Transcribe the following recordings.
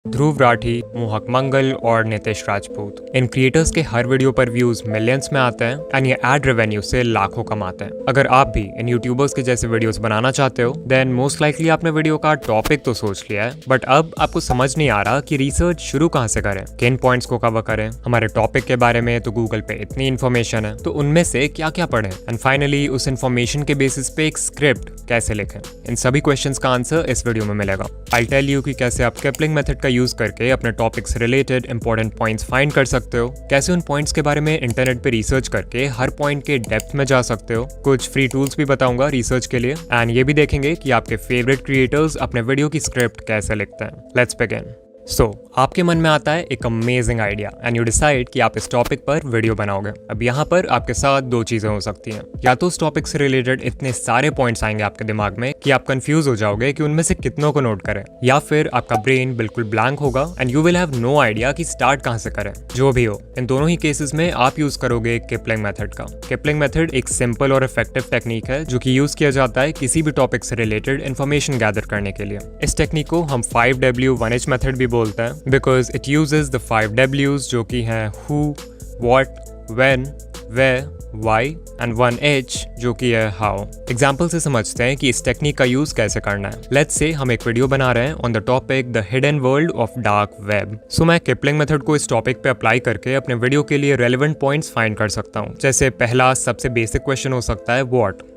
ध्रुव राठी, मोहक मंगल और नितेश राजपूत। इन क्रिएटर्स के हर वीडियो पर व्यूज मिलियंस में आते हैं एंड ये एड रेवेन्यू से लाखों कमाते हैं। अगर आप भी इन यूट्यूबर्स के जैसे वीडियोस बनाना चाहते हो देन मोस्ट लाइकली आपने वीडियो का टॉपिक तो सोच लिया है, बट अब आपको समझ नहीं आ रहा कि रिसर्च शुरू कहाँ से करें, किन पॉइंट्स को कवर करें। हमारे टॉपिक के बारे में तो गूगल पे इतनी इन्फॉर्मेशन है, तो उनमें से क्या क्या पढ़ें एंड फाइनली उस इन्फॉर्मेशन के बेसिस पे एक स्क्रिप्ट कैसे लिखें। इन सभी क्वेश्चंस का आंसर इस वीडियो में मिलेगा। आई टेल यू कि कैसे आप केपलिंग मेथड का यूज करके अपने टॉपिक से रिलेटेड इंपॉर्टेंट पॉइंट्स फाइंड कर सकते हो, कैसे उन पॉइंट्स के बारे में इंटरनेट पे रिसर्च करके हर पॉइंट के डेप्थ में जा सकते हो। कुछ फ्री टूल्स भी बताऊंगा रिसर्च के लिए एंड ये भी देखेंगे कि आपके फेवरेट क्रिएटर्स अपने वीडियो की स्क्रिप्ट कैसे लिखते हैं। Let's begin. आपके मन में आता है एक amazing idea and you decide कि आप इस टॉपिक पर वीडियो बनाओगे। अब यहाँ पर आपके साथ दो चीजें हो सकती हैं, या तो उस टॉपिक से रिलेटेड इतने सारे पॉइंट्स आएंगे आपके दिमाग में कि आप कंफ्यूज हो जाओगे कि उनमें से कितनों को नोट करें, या फिर आपका ब्रेन बिल्कुल ब्लैंक होगा and you will have no idea कि स्टार्ट कहाँ से करें। जो भी हो, इन दोनों ही केसेस में आप यूज करोगे किपलिंग मेथड का। किपलिंग मेथड एक सिंपल और इफेक्टिव टेक्निक है जो कि यूज किया जाता है किसी भी टॉपिक से रिलेटेड इन्फॉर्मेशन गैदर करने के लिए। इस टेक्निक को हम 5W 1H मेथड भी बोलते हैं because it uses the 5 W's जो कि हैं who, what, when, where, why and 1H जो कि है how। एग्जाम्पल से समझते हैं कि इस टेक्निक का यूज कैसे करना है। लेट्स से हम एक वीडियो बना रहे हैं on the topic the hidden world of dark web. So मैं किपलिंग मेथड को इस टॉपिक पे अप्लाई करके अपने वीडियो के लिए रेलेवेंट पॉइंट्स फाइंड कर सकता हूँ। जैसे पहला सबसे बेसिक क्वेश्चन हो सकता है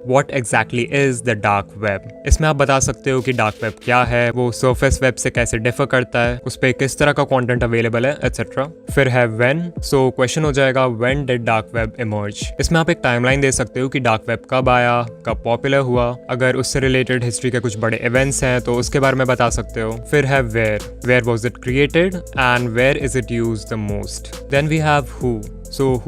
what exactly is the dark web। इसमें आप बता सकते हो कि डार्क वेब क्या है, वो सरफेस वेब से कैसे डिफर करता है, उस पर किस तरह का कंटेंट अवेलेबल है एटसेट्रा। फिर है when, सो क्वेश्चन हो जाएगा when did dark web emerge। इसमें आप एक टाइमलाइन दे सकते हो कि डार्क वेब कब आया, कब पॉपुलर हुआ। अगर उससे रिलेटेड हिस्ट्री के कुछ बड़े इवेंट्स हैं तो उसके बारे में बता सकते हो। फिर है where was it created and where is it used the most। Then we have who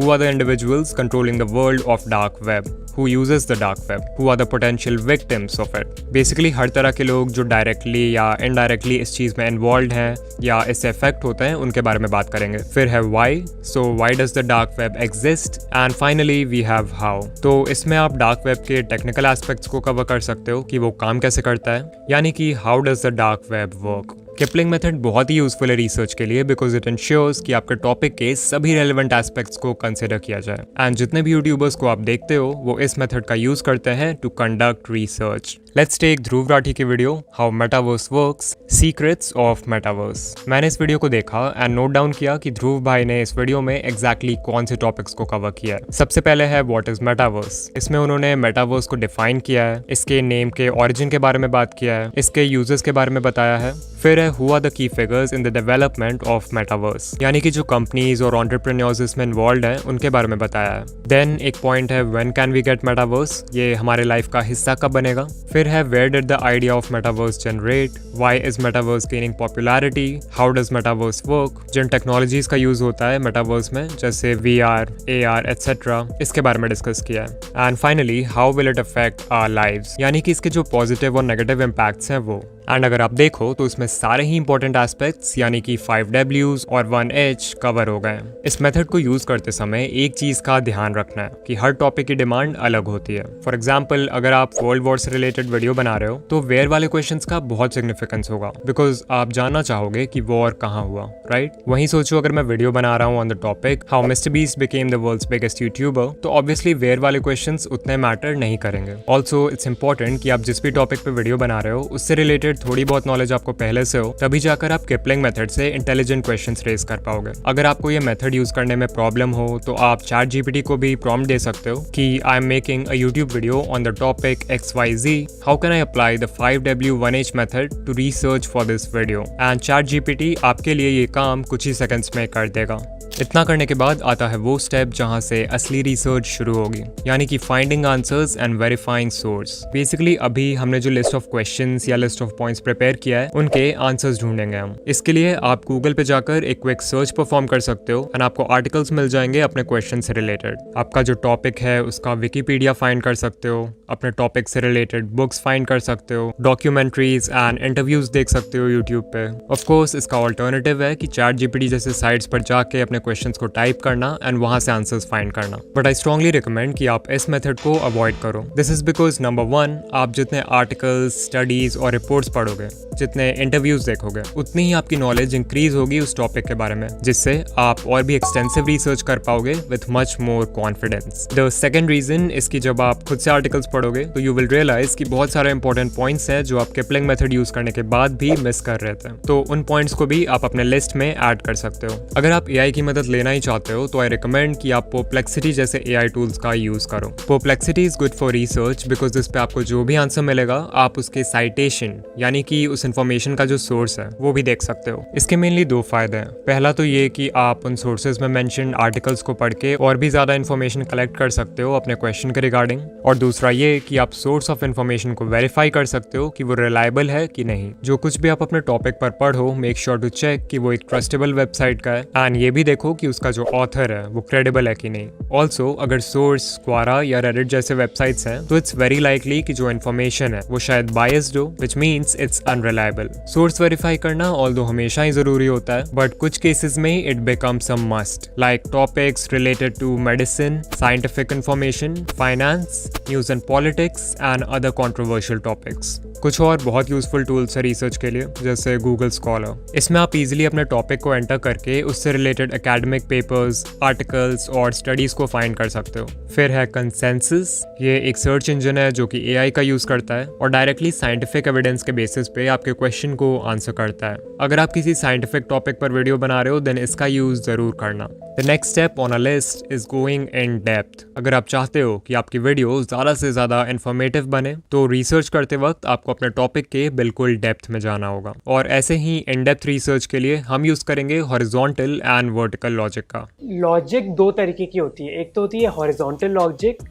are the individuals controlling the world of dark web, who uses the dark web, who are the potential victims of it। Basically हर तरह के लोग जो directly या indirectly इस चीज़ में involve हैं या इससे इफेक्ट होते हैं उनके बारे में बात करेंगे। फिर है why does the dark web exist and finally we have how। तो इसमें आप डार्क वेब के टेक्निकल एस्पेक्ट्स को कवर कर सकते हो कि वो काम कैसे करता है, यानी कि how does the dark web work। Kipling method बहुत ही यूजफुल है रिसर्च के लिए बिकॉज इट इंश्योर्स कि आपके टॉपिक के सभी रेलेवेंट एस्पेक्ट्स को कंसिडर किया जाए। एंड जितने भी यूट्यूबर्स को आप देखते हो वो इस मेथड का यूज करते हैं to conduct research. Let's take Dhruv Rathee की video how metaverse works, secrets of metaverse. मैंने इस वीडियो को देखा एंड नोट डाउन किया कि ध्रुव भाई ने इस वीडियो में एग्जैक्टली कौन से टॉपिक्स को कवर किया है। सबसे पहले है व्हाट इज मेटावर्स। इसमें उन्होंने मेटावर्स को डिफाइन किया है, इसके नेम के ओरिजिन के बारे में बात किया है, इसके यूजर्स के बारे में बताया है। फिर है who are the key figures in the development of metaverse, यानी कि जो कंपनीज और एंटरप्रेन्योर्स इसमें इन्वॉल्व हैं उनके बारे में बताया है। देन एक पॉइंट है when can we get metaverse, ये हमारे लाइफ का हिस्सा कब बनेगा। फिर है where did the idea of metaverse generate, why is metaverse gaining popularity, how does metaverse work, जिन टेक्नोलॉजीज का यूज होता है मेटावर्स में जैसे VR, AR एटसेट्रा, इसके बारे में डिस्कस किया है। And finally how will it affect our lives, यानी कि इसके जो पॉजिटिव और नेगेटिव इम्पैक्ट्स हैं वो। एंड अगर आप देखो तो इसमें सारे ही इंपॉर्टेंट एस्पेक्ट्स यानी कि 5 W's और 1H कवर हो गए। इस मेथड को यूज करते समय एक चीज का ध्यान रखना है कि हर टॉपिक की डिमांड अलग होती है। फॉर एग्जाम्पल अगर आप वर्ल्ड वॉर से रिलेटेड वीडियो बना रहे हो तो वेयर वाले क्वेश्चंस का बहुत सिग्निफिकेंस होगा बिकॉज आप जानना चाहोगे कि वॉर कहाँ हुआ, राइट। वहीं सोचो अगर मैं वीडियो बना रहा हूँ on the topic how Mr Beast became the world's biggest YouTuber, तो ऑब्वियसली वेयर वाले क्वेश्चंस उतने मैटर नहीं करेंगे। ऑल्सो इट्स इंपॉर्टेंट कि आप जिस भी टॉपिक पे वीडियो बना रहे हो उससे रिलेटेड थोड़ी बहुत नॉलेज आपको पहले से हो, तभी जाकर आप किपलिंग मेथड से इंटेलिजेंट क्वेश्चंस रेज कर पाओगे। अगर आपको ये मेथड यूज करने में प्रॉब्लम हो तो आप ChatGPT को भी प्रॉम्प्ट दे सकते हो कि I am making a YouTube video on the topic XYZ, how can I apply the 5W 1H method to research for this video. And ChatGPT आपके लिए ये काम कुछ ही सेकंड्स में कर देगा। इतना करने के बाद आता है वो स्टेप जहां से असली रिसर्च शुरू होगी, यानी कि finding answers and verifying source. Basically अभी हमने जो लिस्ट ऑफ क्वेश्चंस या लिस्ट ऑफ पॉइंट्स प्रिपेयर किया है उनके आंसर्स ढूंढेंगे हम। इसके लिए आप गूगल पे जाकर एक क्विक सर्च परफॉर्म कर सकते हो एंड आपको आर्टिकल्स मिल जाएंगे अपने क्वेश्चन से रिलेटेड। आपका जो टॉपिक है उसका विकिपीडिया फाइंड कर सकते हो, अपने टॉपिक से रिलेटेड बुक्स फाइंड कर सकते हो, डॉक्यूमेंट्रीज एंड इंटरव्यूज देख सकते हो यूट्यूब पे। ऑफ कोर्स इसका ऑल्टरनेटिव है कि ChatGPT जैसे साइट्स पर जाके अपने क्वेश्चंस को टाइप करना एंड वहां से आंसर्स फाइंड करना। बट आई स्ट्रांगली रिकमेंड कि आप इस मेथड को अवॉइड करो। दिस इज बिकॉज नंबर 1, आप जितने आर्टिकल्स, स्टडीज और रिपोर्ट्स पढ़ोगे, जितने इंटरव्यूज देखोगे, उतनी ही आपकी नॉलेज इंक्रीज होगी उस टॉपिक के बारे में, जिससे आप और भी एक्सटेंसिव रिसर्च कर पाओगे with much more confidence. The second reason इसकी, जब आप खुद से आर्टिकल्स पढ़ोगे तो यू विल रियलाइज कि बहुत सारे इंपॉर्टेंट पॉइंट्स हैं जो आप किपलिंग मेथड यूज करने के बाद भी मिस कर रहे थे, तो उन पॉइंट्स को भी आप अपने लिस्ट में ऐड कर सकते हो। अगर आप एआई की मदद लेना ही चाहते हो तो आई रिकमेंड कि आप परप्लेक्सिटी जैसे एआई टूल्स का यूज करो। Perplexity is good for research because इस पे आपको जो भी आंसर मिलेगा आप उसके साइटेशन यानी कि उस इन्फॉर्मेशन का जो सोर्स है वो भी देख सकते हो। इसके मेनली 2 फायदे हैं। पहला तो ये कि आप उन सोर्सेज में मेंशन आर्टिकल्स को पढ़ के और भी ज्यादा इन्फॉर्मेशन कलेक्ट कर सकते हो अपने क्वेश्चन के रिगार्डिंग, और दूसरा ये कि आप सोर्स ऑफ इन्फॉर्मेशन को वेरीफाई कर सकते हो कि वो रिलायबल है कि नहीं। जो कुछ भी आप अपने टॉपिक पर पढ़ो, मेक श्योर टू चेक कि वो एक ट्रस्टेबल वेबसाइट का है, एंड ये भी देखो कि उसका जो ऑथर है वो क्रेडिबल है कि नहीं। ऑल्सो अगर सोर्स क्वारा या रेडिट जैसे वेबसाइट्स हैं तो इट्स वेरी लाइकली कि जो इन्फॉर्मेशन है वो शायद बायस्ड हो, which means it's unreliable. Source verify करना ऑल्दो हमेशा ही जरूरी होता है, बट कुछ केसेस में it becomes a must, like topics related to medicine, scientific information, finance, news and politics and other controversial topics. कुछ और बहुत यूजफुल टूल्स है रिसर्च के लिए, जैसे गूगल स्कॉलर। इसमें आप इजीली अपने टॉपिक को एंटर करके उससे रिलेटेड एकेडमिक पेपर्स, आर्टिकल्स और स्टडीज को फाइंड कर सकते हो। फिर है कंसेंसस, ये एक सर्च इंजन है जो कि एआई का यूज करता है और डायरेक्टली साइंटिफिक एविडेंस के बेसिस पे आपके क्वेश्चन को आंसर करता है। अगर आप किसी साइंटिफिक टॉपिक पर वीडियो बना रहे हो देन इसका यूज जरूर करना। The next step on a list is going in depth. अगर आप चाहते हो कि आपकी वीडियो ज्यादा से ज्यादा इंफॉर्मेटिव बने तो रिसर्च करते वक्त आपको अपने टॉपिक के बिल्कुल डेप्थ में जाना होगा, और ऐसे ही इन डेप्थ रिसर्च के लिए हम यूज करेंगे हॉरिजॉन्टल एंड वर्टिकल लॉजिक का। लॉजिक 2 तरीके की होती है, एक तो होती है हॉरिजॉन्टल लॉजिक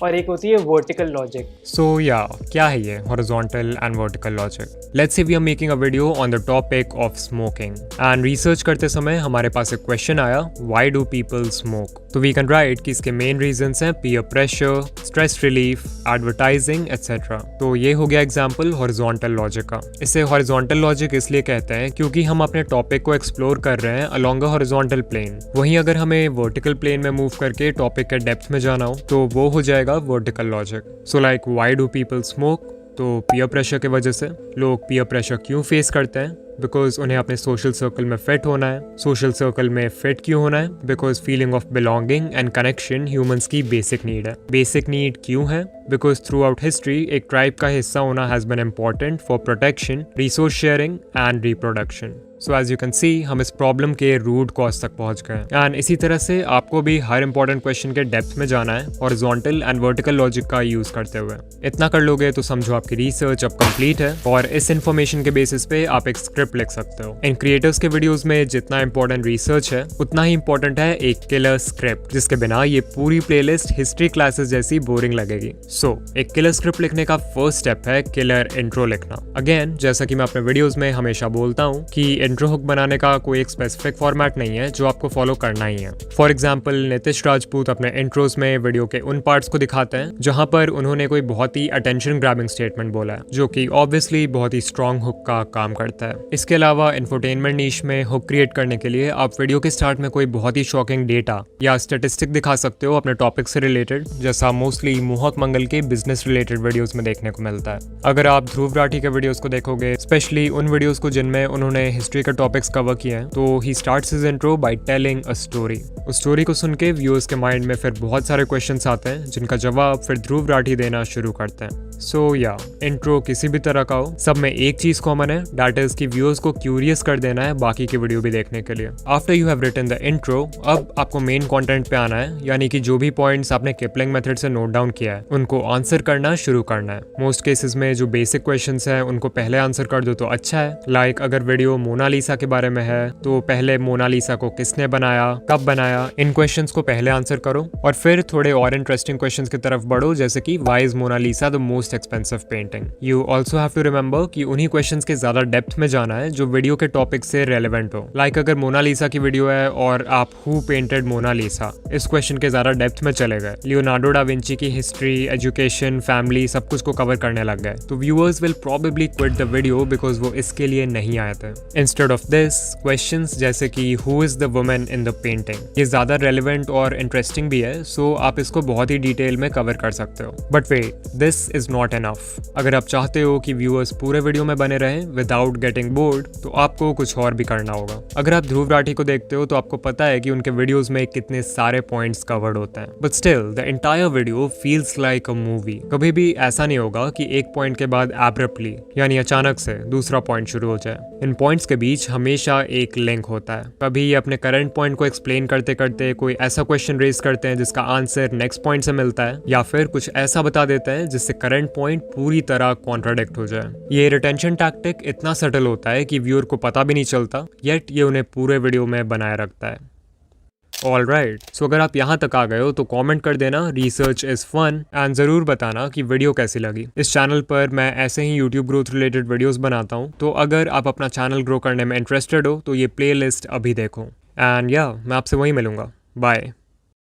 और एक होती है वर्टिकल लॉजिक। सो क्या है ये horizontal and vertical logic? Let's say we are making a video on the topic of smoking and research करते समय हमारे पास एक क्वेश्चन आया, व्हाई डू पीपल स्मोक? तो वी कैन राइट कि इसके मेन रीजंस हैं peer pressure, stress relief, advertising etcetera. तो ये हो गया एग्जांपल हॉरिजॉन्टल लॉजिक का। इसे हॉरिजॉन्टल लॉजिक इसलिए कहते हैं क्योंकि हम अपने टॉपिक को एक्सप्लोर कर रहे हैं अलोंग अ हॉरिजॉन्टल प्लेन। वहीं अगर हमें वर्टिकल प्लेन में मूव करके टॉपिक के डेप्थ में जाना हो तो वो हो जाएगा vertical logic. So like why do people smoke? तो पीयर प्रेशर की वजह से। लोग पीयर प्रेशर क्यों फेस करते हैं? बिकॉज उन्हें अपने सोशल सर्कल में फिट होना है। सोशल सर्कल में फिट क्यों होना है? Because feeling of belonging and connection humans की बेसिक नीड है। बेसिक नीड क्यों है? बिकॉज थ्रू आउट हिस्ट्री एक ट्राइब का हिस्सा होना has been important for protection, resource sharing and reproduction. So as you can see हम इस प्रॉब्लम के रूट कॉज तक पहुंच गए। एंड इसी तरह से आपको भी हर इंपॉर्टेंट क्वेश्चन के डेप्थ में जाना है हॉरिजॉन्टल एंड वर्टिकल लॉजिक का यूज करते हुए। इतना कर लोगे तो समझो आपकी रिसर्च अब कंप्लीट है और इस इन्फॉर्मेशन के बेसिस पे आप एक स्क्रिप्ट लिख सकते हो। इन क्रिएटर्स के वीडियोस में जितना इंपॉर्टेंट रिसर्च है उतना ही इंपॉर्टेंट है एक किलर स्क्रिप्ट, जिसके बिना ये पूरी प्लेलिस्ट हिस्ट्री क्लासेस जैसी बोरिंग लगेगी। सो एक किलर स्क्रिप्ट लिखने का फर्स्ट स्टेप है किलर इंट्रो लिखना। अगेन जैसा कि मैं अपने वीडियोस में हमेशा बोलता हूँ कि इंट्रो हुक बनाने का कोई एक स्पेसिफिक फॉर्मेट नहीं है जो आपको फॉलो करना ही है। फॉर एग्जाम्पल नितिश राजपूत अपने इंट्रोज में वीडियो के उन पार्ट्स को दिखाते हैं जहां पर उन्होंने कोई बहुत ही अटेंशन ग्रैबिंग स्टेटमेंट बोला है, जो कि ऑब्वियसली बहुत ही स्ट्रॉन्ग हुक का काम करता है। इसके अलावा इंफोटेनमेंट नीश में हुक क्रिएट करने के लिए आप वीडियो के स्टार्ट में कोई बहुत ही शॉकिंग डेटा या स्टेटिस्टिक दिखा सकते हो अपने टॉपिक से रिलेटेड, जैसा मोस्टली मोहक मंगल के बिजनेस रिलेटेड वीडियोस में देखने को मिलता है। अगर आप ध्रुव राठी के वीडियोस को देखोगे, स्पेशली उन वीडियोस को जिनमें उन्होंने हिस्ट्री के टॉपिक्स कवर किए हैं, तो he starts his intro by telling a story. उस स्टोरी को सुन के व्यूअर्स के माइंड में फिर बहुत सारे क्वेश्चंस आते हैं जिनका जवाब फिर ध्रुव राठी देना शुरू करते हैं। सो इंट्रो किसी भी तरह का हो, सब में एक चीज कॉमन है, दैट इज कि व्यूअर्स को क्यूरियस कर देना है बाकी की वीडियो भी देखने के लिए। After you have written the intro, अब आपको मेन कंटेंट पे आना है, यानी कि जो भी पॉइंट्स आपने किपलिंग मेथड से नोट डाउन किया है उनको आंसर करना शुरू करना है। मोस्ट केसेस में जो बेसिक क्वेश्चंस हैं उनको पहले आंसर कर दो तो अच्छा है। लाइक अगर वीडियो मोनालिसा के बारे में है तो पहले मोनालिसा को किसने बनाया, कब बनाया, इन क्वेश्चंस को पहले आंसर करो और फिर थोड़े और इंटरेस्टिंग क्वेश्चंस की तरफ बढ़ो, जैसे कि why is Mona Lisa the most most expensive painting. You also have to remember कि उन्हीं क्वेश्चंस के ज्यादा डेप्थ में जाना है जो वीडियो के टॉपिक से रेलेवेंट हो। लाइक अगर मोनालिसा की वीडियो है और आप हु पेंटेड मोनालिसा, इस क्वेश्चन के ज्यादा डेप्थ में चले गए, लियोनार्डो डा विंची की हिस्ट्री, एजुकेशन, फैमिली, सब कुछ को कवर करने लग गए, तो viewers will probably quit the video because वो इसके लिए नहीं आए थे। इंस्टेड ऑफ दिस, क्वेश्चंस जैसे कि who is the woman in the painting, ये ज्यादा रेलेवेंट और इंटरेस्टिंग भी है, सो आप इसको बहुत ही डिटेल में कवर कर सकते हो। But wait, this is not enough. अगर आप चाहते हो कि व्यूअर्स पूरे वीडियो में बने रहें विदाउट गेटिंग बोर्ड, तो आपको कुछ और भी करना होगा। अगर आप ध्रुव राठी को देखते हो तो आपको पता है कि उनके वीडियोस में कितने सारे पॉइंट्स कवर्ड होते हैं, but still the entire video feels like a movie. कभी भी ऐसा नहीं होगा कि एक पॉइंट के बाद एब्रप्टली यानी अचानक से दूसरा पॉइंट शुरू हो जाए। इन पॉइंट्स के बीच हमेशा एक लिंक होता है। कभी ये अपने करंट पॉइंट को एक्सप्लेन करते करते कोई ऐसा क्वेश्चन रेज करते हैं जिसका आंसर नेक्स्ट पॉइंट से मिलता है, या फिर कुछ ऐसा बता देते हैं जिससे करंट पॉइंट पूरी तरह कॉन्ट्राडिक्ट हो जाए। ये रिटेंशन टैक्टिक इतना सटल होता है कि व्यूअर को पता भी नहीं चलता, येट ये उन्हें पूरे वीडियो में बनाए रखता है। ऑलराइट, सो अगर आप यहाँ तक आ गए हो तो कमेंट कर देना रिसर्च इज फन, एंड ज़रूर बताना कि वीडियो कैसी लगी। इस चैनल पर मैं ऐसे ही यूट्यूब ग्रोथ रिलेटेड वीडियोस बनाता हूँ, तो अगर आप अपना चैनल ग्रो करने में इंटरेस्टेड हो तो ये प्लेलिस्ट अभी देखो। एंड या मैं आपसे वहीं मिलूंगा। बाय।